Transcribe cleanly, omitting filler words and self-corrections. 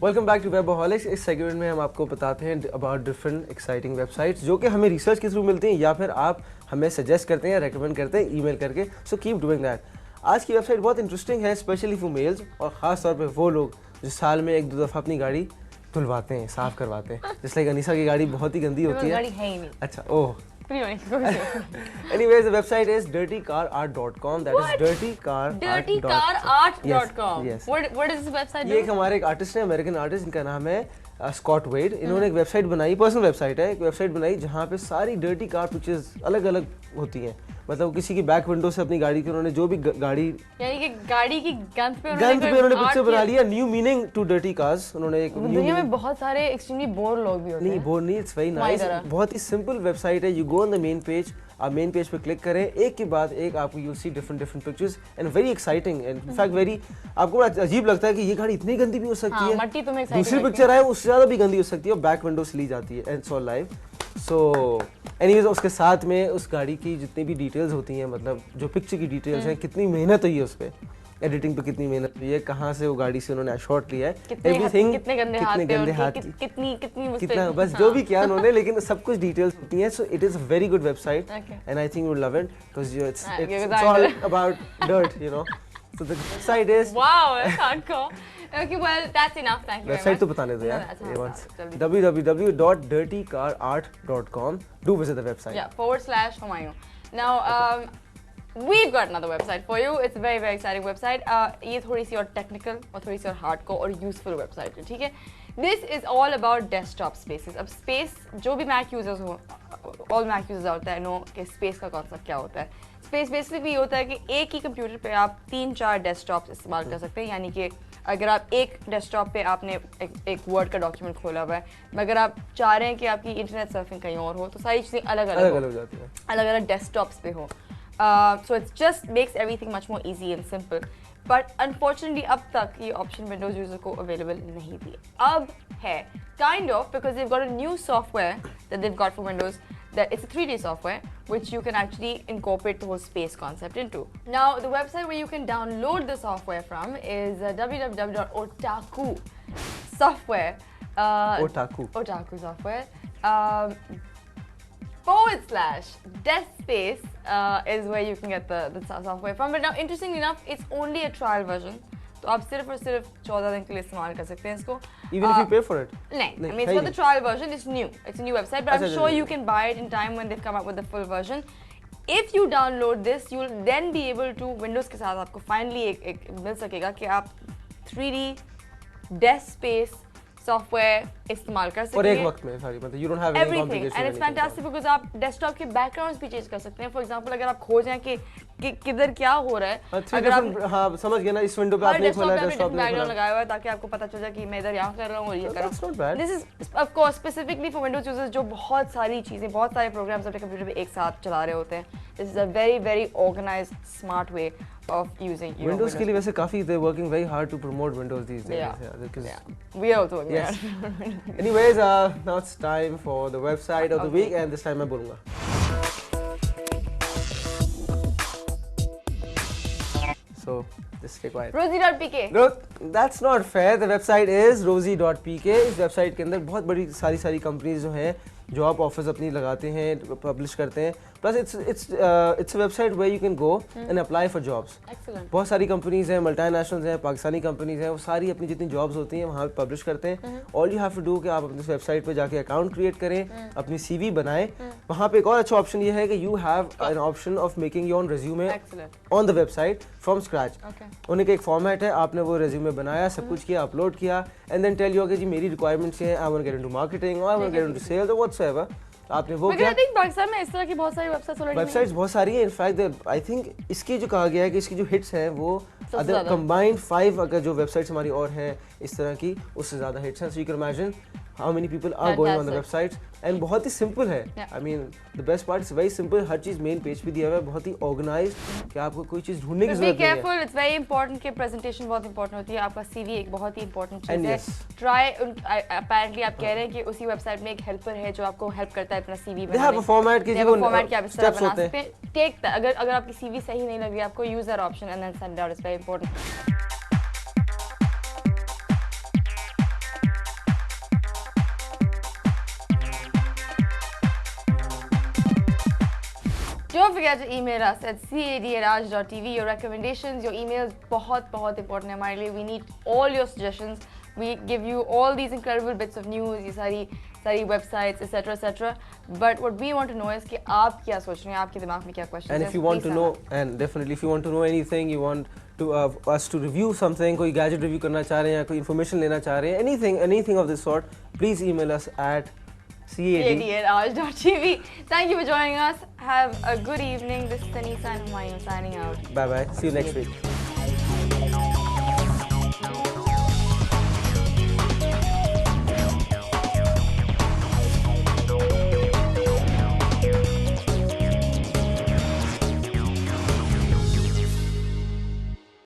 Welcome back to वेबहॉलिक्स। इस segment में हम आपको बताते हैं अबाउट डिफरेंट एक्साइटिंग वेबसाइट्स जो कि हमें रिसर्च के थ्रू मिलती हैं या फिर आप हमें सजेस्ट करते हैं या रेकमेंड करते हैं ईमेल करके। So keep doing that. आज की वेबसाइट बहुत इंटरेस्टिंग है, स्पेशली फॉर मेल्स, और ख़ास तौर पे वो लोग जो साल में 1-2 दफ़ा अपनी गाड़ी धुलवाते हैं, साफ़ करवाते हैं। जैसे अनीसा की गाड़ी बहुत ही गंदी होती है। गाड़ी है ही नहीं। अच्छा, ओह। Anyways, the website is dirtycarart.com. That is dirtycarart.com. Yes. What is this website? ये एक हमारे एक आर्टिस्ट है, अमेरिकन आर्टिस्ट, इनका नाम है स्कॉट वेड। इन्होंने एक वेबसाइट बनाई, पर्सनल वेबसाइट है, एक वेबसाइट बनाई जहाँ पे सारी डर्टी कार पिक्चर्स अलग अलग होती हैं। मतलब किसी की बैक विंडो से अपनी गाड़ी की उन्होंने जो भी गाड़ी, यानी कि गाड़ी की गंद पे उन्होंने पिक्चर बना लिया। New meaning to dirty cars. उन्होंने एक दुनिया में बहुत सारे एक्सट्रीमली बोर लोग भी होते हैं। नहीं, बोर नहीं, इट्स वेरी नाइस। बहुत ही सिंपल वेबसाइट है। You go on the main page, आप मेन पेज पे क्लिक करें, एक के बाद एक आपको you see different pictures and very exciting and in fact very, आपको अजीब लगता है कि ये गाड़ी इतनी गंदी भी हो सकती है। मट्टी तुम्हें दूसरी पिक्चर आए उससे ज्यादा भी गंदी हो सकती है और बैक विंडो से ली जाती है, and it's all live. So anyways, उसके साथ में उस गाड़ी की जितनी भी डिटेल्स होती हैं, मतलब जो पिक्चर की डिटेल्स हैं, कितनी मेहनत हुई है उस पर, एडिटिंग पे कितनी मेहनत हुई है, कहाँ से वो गाड़ी से उन्होंने शॉट लिया है, एवरीथिंग, कितने गंदे हाथ, कितना बस जो भी किया उन्होंने, लेकिन सब कुछ डिटेल्स होती हैं। So it is a very good website and I think you will love it because it's all about dirt, you know. So the website is wow, that's hardcore. Okay, well, that's enough. Thank you. Website तो बताने दो यार। www.dirtycarart.com. Do visit the website. Yeah, /Humayun. Now, we've got another website for you. It's a very, very exciting website. ये थोड़ी सी और technical और थोड़ी सी और hardcore और useful website है, ठीक है? This is all about desktop spaces. अब space, जो भी Mac users हो, all Mac users out there know कि space का कॉन्सेप्ट क्या होता है। स्पेस बेसिकली ये होता है कि एक ही कंप्यूटर पे आप 3-4 डेस्कटॉप्स इस्तेमाल कर सकते हैं। यानी कि अगर आप एक डेस्कटॉप पे आपने एक वर्ड का डॉक्यूमेंट खोला हुआ है, मगर आप चाह रहे हैं कि आपकी इंटरनेट सर्फिंग कहीं और हो, तो सारी चीज़ें अलग अलग हो जाती हैं, अलग अलग डेस्कटॉप्स पे हो। So it's just makes everything much more easy and simple. But unfortunately अब तक ये ऑप्शन विंडोज यूजर को अवेलेबल नहीं थी। अब है, kind of, because they've got a new software that they've got for Windows, that it's a 3D software which you can actually incorporate the whole space concept into. Now, the website where you can download the software from is www.otaku software. Otaku software. /desk space is where you can get the software from. But now, interestingly enough, it's only a trial version. तो आप सिर्फ और सिर्फ 14 दिन के लिए इस्तेमाल कर सकते हैं इसको। Even if you pay for it? नहीं, I mean it's for the trial version. It's new. It's a new website, but I'm sure you can buy it in time when they've come up with the full version. If you download this, you'll then be able to Windows के साथ आपको finally एक मिल सकेगा कि आप 3D desk space software इस्तेमाल कर सकते हैं और एक वक्त में सारी, मतलब you don't have any complication, and it's fantastic because आप डेस्कटॉप के बैकग्राउंड्स भी चेंज कर सकते हैं। फॉर एग्जांपल, अगर आप खोजें कि किधर क्या हो रहा है, अगर आप समझ गए ना, इस विंडो पे आपने खोला डेस्कटॉप में बैकग्राउंड लगाया हुआ है ताकि आपको पता चल जाए कि मैं इधर यहाँ कर रहा हूँ और ये कर रहा हूँ। This is of course specifically for Windows users जो बहुत सारी चीजें, बहुत सारे प्रोग्राम्स अपने कंप्यूटर पे एक साथ चला रहे होते हैं। This is a very very organised smart way of using Windows के लिए वैसे काफी they're working very hard to promote Windows these days. Yeah. We are also working hard. Anyways, now it's time for the website of the week, and this time मैं बोलूँगा। So just stay quiet. Rosie.pk. No, that's not fair. The website is rosie.pk. इस website के अंदर बहुत बड़ी सारी companies जो हैं, जॉब ऑफर्स अपनी लगाते हैं, पब्लिश करते हैं। Plus it's a website where you can go and apply for jobs. बहुत सारी कंपनीज हैं, मल्टीनेशनल्स हैं, पाकिस्तानी कंपनीज हैं, वो सारी अपनी जितनी जॉब्स होती हैं वहाँ पे पब्लिश करते हैं। All you have to do कि आप अपनी वेबसाइट पे जाके अकाउंट क्रिएट करें, अपनी CV बनाएं। वहाँ पे एक और अच्छा ऑप्शन ये है कि you have an option of making your own resume on the website from scratch. उन्हीं का एक फॉर्मेट है, आपने वो रेज्यूमे बनाया, सब कुछ किया, अपलोड किया, एंड देन टेल यू कि जी मेरी रिक्वायरमेंट्स हैं, I want to get into marketing, I want to get into sales और व्हाटसएवर। आपने वो किया। आई थिंक पाकिस्तान में इस तरह की बहुत सारी वेबसाइट्स बहुत सारी हैं। इनफैक्ट आई थिंक इसकी जो कहा गया है कि इसकी जो हिट्स हैं वो अदर कंबाइंड 5 अगर जो वेबसाइट्स हमारी और हैं इस तरह की, उससे ज़्यादा हिट्स हैं। So you can imagine how many people are going on the website, and बहुत ही सिंपल है। I mean the best part is very simple, her cheese main page पे दिया हुआ है, बहुत ही ऑर्गेनाइज्ड कि आपको कोई चीज़ ढूंढने की जरूरत नहीं है। Be careful, it's very important कि प्रेजेंटेशन बहुत इंपॉर्टेंट होती है। आपका CV एक बहुत ही इंपॉर्टेंट चीज़ है। Try, apparently आप कह रहे हैं कि उसी वेबसाइट में एक हेल्पर है जो आपको हेल्प करता है अपना CV बनाने में। They have a format कि आप इस तरह बना सकते हैं। Take that, अगर आपकी CV सही नहीं लग रही आपको, use that option and then send it out. It's very important. Don't forget to email us at cad@raj.tv. Your recommendations, your emails, बहुत important है हमारे लिए. We need all your suggestions. We give you all these incredible bits of news, ये सारी websites, etc. But what we want to know is कि आप क्या सोच रहे हैं, आपके दिमाग में क्या questions हैं. And if you want to know, and definitely if you want to know anything, you want to us to review something, कोई gadget review करना चाह रहे हैं या कोई information लेना चाह रहे हैं, anything of this sort, please email us at cad@raj.tv. Thank you for joining us. Have a good evening. This is Tanisa and Humayun signing out. Bye bye. See you next week.